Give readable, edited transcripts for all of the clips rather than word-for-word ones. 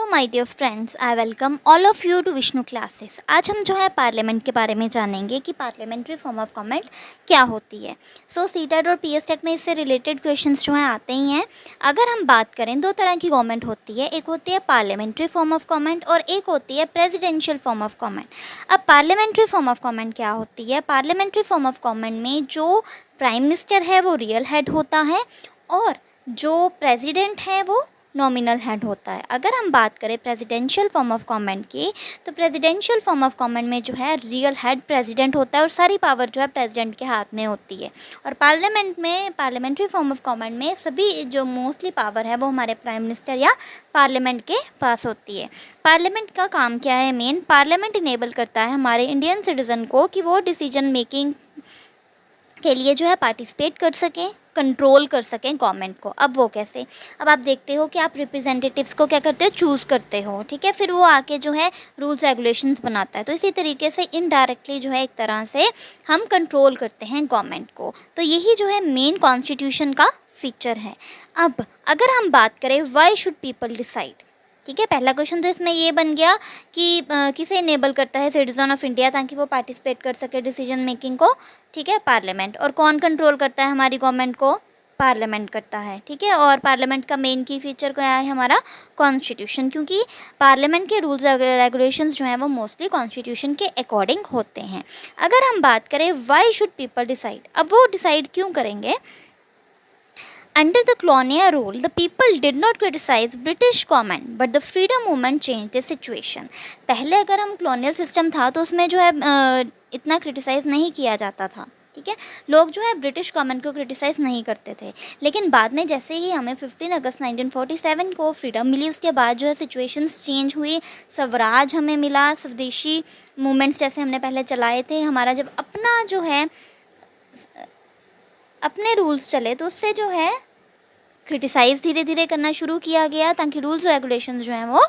My dear friends, I welcome all of you to Vishnu classes. आज हम जो है पार्लियामेंट के बारे में जानेंगे कि पार्लियामेंट्री फॉर्म ऑफ गवर्नमेंट क्या होती है। सीटेट और पीएसटेट में इससे रिलेटेड क्वेश्चंस जो हैं आते ही हैं। अगर हम बात करें, दो तरह की गवर्नमेंट होती है, एक होती है पार्लियामेंट्री फॉर्म ऑफ गवर्नमेंट और एक होती है प्रेसिडेंशियल फॉर्म ऑफ गवर्नमेंट। अब पार्लियामेंट्री फॉर्म ऑफ गवर्नमेंट क्या होती है? पार्लियामेंट्री फॉर्म ऑफ गवर्नमेंट में जो प्राइम मिनिस्टर है वो रियल हेड होता है और जो प्रेसिडेंट है वो नॉमिनल हेड होता है। अगर हम बात करें प्रेसिडेंशियल फॉर्म ऑफ गवर्नमेंट की, तो प्रेसिडेंशियल फॉर्म ऑफ गवर्नमेंट में जो है रियल हेड प्रेसिडेंट होता है और सारी पावर जो है प्रेसिडेंट के हाथ में होती है। और पार्लियामेंट में, पार्लियामेंट्री फॉर्म ऑफ गवर्नमेंट में सभी जो मोस्टली पावर है वो हमारे प्राइम मिनिस्टर या पार्लियामेंट के पास होती है। पार्लियामेंट का काम क्या है? मेन पार्लियामेंट इनेबल करता है हमारे इंडियन सिटीज़न को कि वो डिसीजन मेकिंग के लिए जो है पार्टिसिपेट कर सकें, कंट्रोल कर सकें गवर्नमेंट को। अब वो कैसे? अब आप देखते हो कि आप रिप्रेजेंटेटिव्स को क्या करते हो, चूज़ करते हो, ठीक है, फिर वो आके जो है रूल्स रेगुलेशंस बनाता है। तो इसी तरीके से इनडायरेक्टली जो है एक तरह से हम कंट्रोल करते हैं गवर्नमेंट को। तो यही जो है मेन कॉन्स्टिट्यूशन का फीचर है। अब अगर हम बात करें व्हाई शुड पीपल डिसाइड, ठीक है, पहला क्वेश्चन तो इसमें ये बन गया कि किसे इनेबल करता है सिटीजन ऑफ इंडिया ताकि वो पार्टिसिपेट कर सके डिसीजन मेकिंग को, ठीक है, पार्लियामेंट। और कौन कंट्रोल करता है हमारी गवर्नमेंट को? पार्लियामेंट करता है, ठीक है। और पार्लियामेंट का मेन की फीचर क्या है? हमारा कॉन्स्टिट्यूशन, क्योंकि पार्लियामेंट के रूल्स रेगुलेशंस जो हैं वो मोस्टली कॉन्स्टिट्यूशन के अकॉर्डिंग होते हैं। अगर हम बात करें व्हाई शुड पीपल डिसाइड, अब वो डिसाइड क्यों करेंगे? Under the colonial rule, the people did not criticize British government, but the freedom movement changed the situation. पहले अगर हम colonial system था तो उसमें जो है इतना क्रिटिसाइज़ नहीं किया जाता था, ठीक है, लोग जो है ब्रिटिश गवर्नमेंट को क्रिटिसाइज़ नहीं करते थे। लेकिन बाद में जैसे ही हमें 15 अगस्त 1947 को फ्रीडम मिली, उसके बाद जो है सिचुएशंस चेंज हुई, स्वराज हमें मिला, स्वदेशी मूवमेंट्स जैसे हमने पहले चलाए थे, हमारा जब अपना जो है अपने रूल्स चले तो उससे जो है क्रिटिसाइज़ धीरे धीरे करना शुरू किया गया ताकि रूल्स रेगुलेशंस जो हैं वो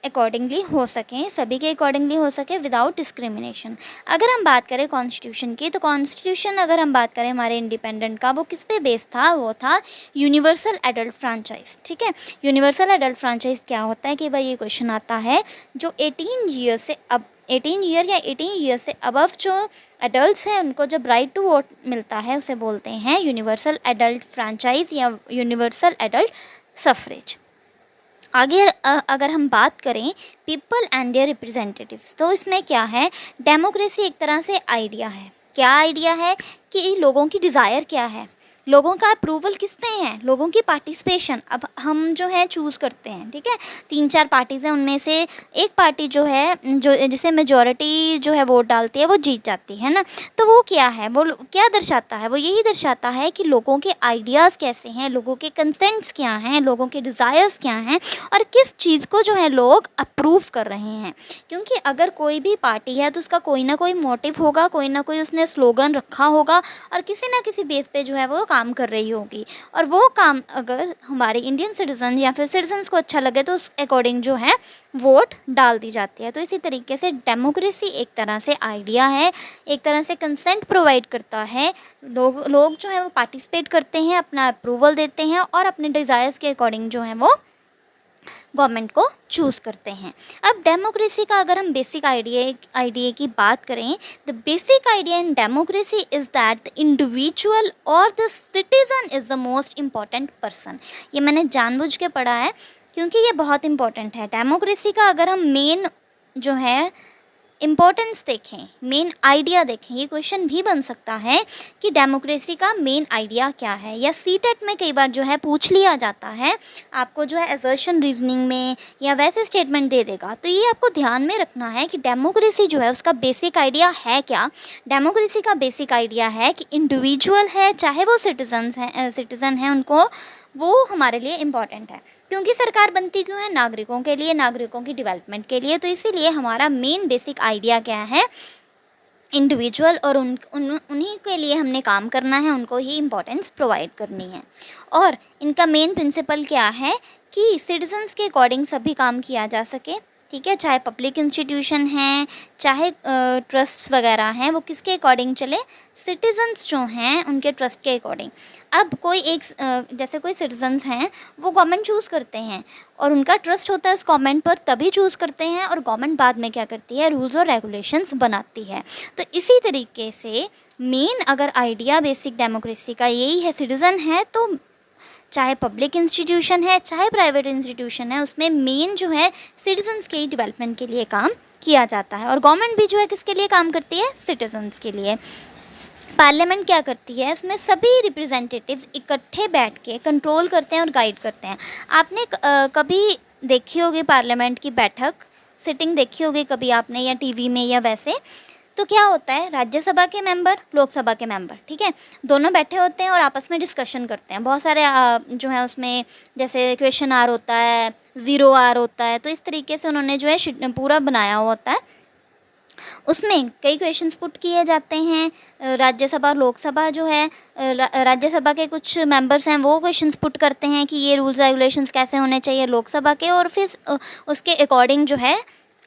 अकॉर्डिंगली हो सकें, सभी के अकॉर्डिंगली हो सके विदाउट डिस्क्रिमिनेशन। अगर हम बात करें कॉन्स्टिट्यूशन की, तो कॉन्स्टिट्यूशन अगर हम बात करें हमारे इंडिपेंडेंट का, वो किस पे बेस्ड था? वो था यूनिवर्सल एडल्ट फ्रेंचाइज, ठीक है। यूनिवर्सल एडल्ट फ्रेंचाइज क्या होता है कि भाई ये क्वेश्चन आता है, जो 18 ईयर से अब 18 ईयर या 18 ईयर से अबव जो एडल्ट्स हैं उनको जब राइट टू वोट मिलता है उसे बोलते हैं यूनिवर्सल एडल्ट फ्रेंचाइज या यूनिवर्सल एडल्ट सफरेज। आगे अगर हम बात करें पीपल एंड देयर रिप्रेजेंटेटिव्स, तो इसमें क्या है? डेमोक्रेसी एक तरह से आइडिया है। क्या आइडिया है? कि लोगों की डिज़ायर क्या है, लोगों का अप्रूवल किस पे है, लोगों की पार्टिसिपेशन। अब हम जो है चूज़ करते हैं, ठीक है, 3-4 पार्टीज़ हैं, उनमें से एक पार्टी जो है जो जिसे मेजॉरिटी जो है वोट डालती है वो जीत जाती है ना। तो वो क्या है, वो क्या दर्शाता है? वो यही दर्शाता है कि लोगों के आइडियाज़ कैसे हैं, लोगों के कंसेंट्स क्या हैं, लोगों के डिज़ायर्स क्या हैं और किस चीज़ को जो है लोग अप्रूव कर रहे हैं। क्योंकि अगर कोई भी पार्टी है तो उसका कोई ना कोई मोटिव होगा, कोई ना कोई उसने स्लोगन रखा होगा और किसी ना किसी बेस पे जो है वो काम कर रही होगी। और वो काम अगर हमारे इंडियन सिटीजन या फिर सिटीजन्स को अच्छा लगे तो उस अकॉर्डिंग जो है वोट डाल दी जाती है। तो इसी तरीके से डेमोक्रेसी एक तरह से आइडिया है, एक तरह से कंसेंट प्रोवाइड करता है। लोग जो है वो पार्टिसिपेट करते हैं, अपना अप्रूवल देते हैं और अपने डिज़ायर्स के अकॉर्डिंग जो है वो गवर्नमेंट को चूज़ करते हैं। अब डेमोक्रेसी का अगर हम बेसिक आइडिया की बात करें, the basic idea in democracy is that the individual और the citizen is the most important person. ये मैंने जानबूझ के पढ़ा है क्योंकि ये बहुत इंपॉर्टेंट है। डेमोक्रेसी का अगर हम मेन जो है इम्पोर्टेंस देखें, मेन आइडिया देखें, ये क्वेश्चन भी बन सकता है कि डेमोक्रेसी का मेन आइडिया क्या है, या सीटेट में कई बार जो है पूछ लिया जाता है, आपको जो है असर्शन रीजनिंग में या वैसे स्टेटमेंट दे देगा। तो ये आपको ध्यान में रखना है कि डेमोक्रेसी जो है उसका बेसिक आइडिया है क्या। डेमोक्रेसी का बेसिक आइडिया है कि इंडिविजुअल है, चाहे वो सिटीज़न हैं, उनको वो हमारे लिए इम्पॉर्टेंट है। क्योंकि सरकार बनती क्यों है? नागरिकों के लिए, नागरिकों की डेवलपमेंट के लिए। तो इसीलिए हमारा मेन बेसिक आइडिया क्या है? इंडिविजुअल, और उन्हीं के लिए हमने काम करना है, उनको ही इम्पोर्टेंस प्रोवाइड करनी है। और इनका मेन प्रिंसिपल क्या है कि सिटीजन्स के अकॉर्डिंग सभी काम किया जा सके, ठीक है, चाहे पब्लिक इंस्टीट्यूशन हैं, चाहे ट्रस्ट वगैरह हैं, वो किसके अकॉर्डिंग चले, सिटीजन्स जो हैं उनके ट्रस्ट के अकॉर्डिंग। अब कोई एक जैसे कोई सिटीजन्स हैं, वो गवर्नमेंट चूज़ करते हैं और उनका ट्रस्ट होता है उस गवर्नमेंट पर, तभी चूज़ करते हैं, और गवर्नमेंट बाद में क्या करती है, रूल्स और रेगुलेशंस बनाती है। तो इसी तरीके से मेन अगर आइडिया बेसिक डेमोक्रेसी का यही है, सिटीज़न है तो चाहे पब्लिक इंस्टीट्यूशन है चाहे प्राइवेट इंस्टीट्यूशन है, उसमें मेन जो है सिटीजन्स के डेवलपमेंट के लिए काम किया जाता है, और गवर्नमेंट भी जो है किसके लिए काम करती है, सिटीजन्स के लिए। पार्लियामेंट क्या करती है, इसमें सभी रिप्रेजेंटेटिव्स इकट्ठे बैठ के कंट्रोल करते हैं और गाइड करते हैं। आपने कभी देखी होगी पार्लियामेंट की बैठक, सिटिंग देखी होगी कभी आपने, या टीवी में या वैसे। तो क्या होता है, राज्यसभा के मेंबर, लोकसभा के मेंबर, ठीक है, दोनों बैठे होते हैं और आपस में डिस्कशन करते हैं। बहुत सारे जो है उसमें जैसे क्वेश्चन आर होता है, ज़ीरो आर होता है, तो इस तरीके से उन्होंने जो है पूरा बनाया हुआ होता है। उसमें कई क्वेश्चंस पुट किए जाते हैं। राज्यसभा और लोकसभा जो है, राज्यसभा के कुछ मेंबर्स हैं वो क्वेश्चंस पुट करते हैं कि ये रूल्स रेगुलेशंस कैसे होने चाहिए लोकसभा के, और फिर उसके अकॉर्डिंग जो है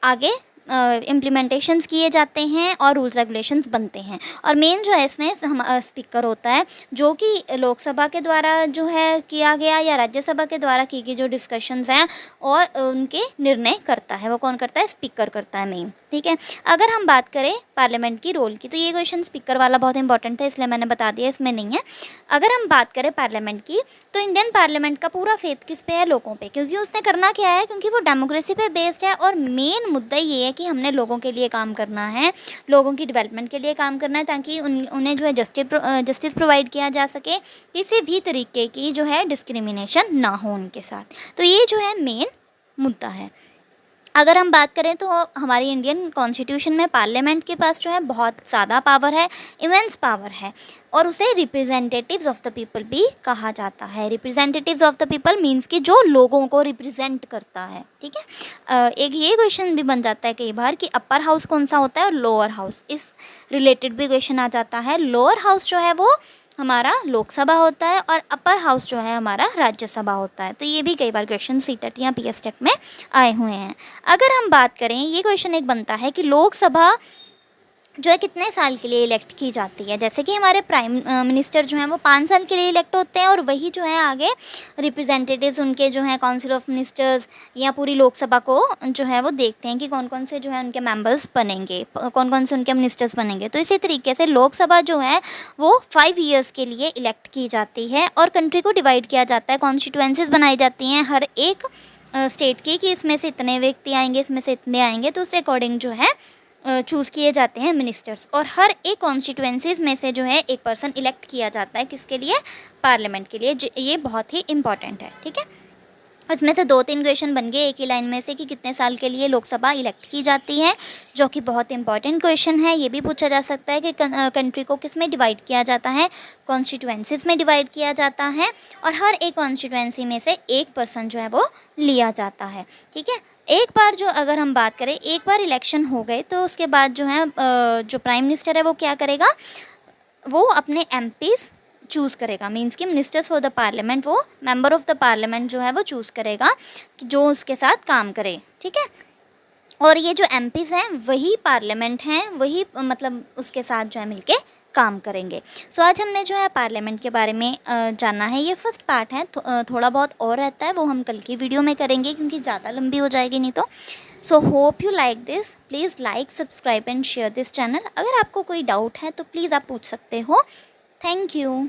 आगे इम्प्लीमेंटेशंस किए जाते हैं और रूल्स रेगुलेशंस बनते हैं। और मेन जो है इसमें हम स्पीकर होता है, जो कि लोकसभा के द्वारा जो है किया गया या राज्यसभा के द्वारा की गई जो डिस्कशंस हैं और उनके निर्णय करता है, वो कौन करता है, स्पीकर करता है मेन। ठीक है, अगर हम बात करें पार्लियामेंट की रोल की, तो ये क्वेश्चन स्पीकर वाला बहुत इंपॉर्टेंट है, इसलिए मैंने बता दिया, इसमें नहीं है। अगर हम बात करें पार्लियामेंट की, तो इंडियन पार्लियामेंट का पूरा फेथ किस पे है, लोगों पे, क्योंकि उसने करना क्या है, क्योंकि वो डेमोक्रेसी पे बेस्ड है, और मेन मुद्दा ये है कि हमने लोगों के लिए काम करना है, लोगों की डेवलपमेंट के लिए काम करना है, ताकि उन्हें जो है जस्टिस प्रोवाइड किया जा सके, किसी भी तरीके की जो है डिस्क्रिमिनेशन ना हो उनके साथ। तो ये जो है मेन मुद्दा है। अगर हम बात करें तो हमारी इंडियन कॉन्स्टिट्यूशन में पार्लियामेंट के पास जो है बहुत ज़्यादा पावर है, इमेंस पावर है, और उसे रिप्रेजेंटेटिव्स ऑफ द पीपल भी कहा जाता है। Representatives of the people means कि जो लोगों को रिप्रेजेंट करता है। ठीक है, एक ये क्वेश्चन भी बन जाता है कई बार कि अपर हाउस कौन सा होता है और लोअर हाउस, इस रिलेटेड भी क्वेश्चन आ जाता है। लोअर हाउस जो है वो हमारा लोकसभा होता है और अपर हाउस जो है हमारा राज्यसभा होता है। तो ये भी कई बार क्वेश्चन सीटेट या पीएसटेट में आए हुए हैं। अगर हम बात करें, ये क्वेश्चन एक बनता है कि लोकसभा जो है कितने साल के लिए इलेक्ट की जाती है। जैसे कि हमारे प्राइम मिनिस्टर जो हैं वो 5 साल के लिए इलेक्ट होते हैं, और वही जो है आगे रिप्रेजेंटेटिव्स उनके जो हैं काउंसिल ऑफ मिनिस्टर्स या पूरी लोकसभा को जो है वो देखते हैं कि कौन कौन से जो है उनके मेंबर्स बनेंगे, कौन कौन से उनके मिनिस्टर्स बनेंगे। तो इसी तरीके से लोकसभा जो है वो 5 ईयर्स के लिए इलेक्ट की जाती है, और कंट्री को डिवाइड किया जाता है, कॉन्स्टिट्यूएंसीज बनाई जाती हैं हर एक स्टेट की, कि इसमें से इतने व्यक्ति आएंगे, इसमें से इतने आएंगे, तो उसके अकॉर्डिंग जो है चूज़ किए जाते हैं मिनिस्टर्स। और हर एक कॉन्स्टिट्यूएंसीज में से जो है एक पर्सन इलेक्ट किया जाता है, किसके लिए, पार्लियामेंट के लिए। ये बहुत ही इंपॉर्टेंट है। ठीक है, इसमें से 2-3 क्वेश्चन बन गए एक ही लाइन में से कि कितने साल के लिए लोकसभा इलेक्ट की जाती है, जो कि बहुत इंपॉर्टेंट क्वेश्चन है। ये भी पूछा जा सकता है कि कंट्री को किस में डिवाइड किया जाता है, कॉन्स्टिट्यूएंसीज में डिवाइड किया जाता है, और हर एक कॉन्स्टिट्यूएंसी में से एक पर्सन जो है वो लिया जाता है। ठीक है, एक बार जो अगर हम बात करें, एक बार इलेक्शन हो गए तो उसके बाद जो है जो प्राइम मिनिस्टर है वो क्या करेगा, वो अपने एमपीज़ चूज़ करेगा, मींस कि मिनिस्टर्स फॉर द पार्लियामेंट, वो मेंबर ऑफ द पार्लियामेंट जो है वो चूज़ करेगा कि जो उसके साथ काम करे। ठीक है, और ये जो एमपीज़ हैं वही पार्लियामेंट हैं, वही मतलब उसके साथ जो है मिलके काम करेंगे। सो आज हमने जो है पार्लियामेंट के बारे में जाना है। ये फर्स्ट पार्ट है, थोड़ा बहुत और रहता है, वो हम कल की वीडियो में करेंगे क्योंकि ज़्यादा लंबी हो जाएगी नहीं तो। So hope you like this, please like, subscribe and share this channel. अगर आपको कोई डाउट है तो प्लीज़ आप पूछ सकते हो। Thank you.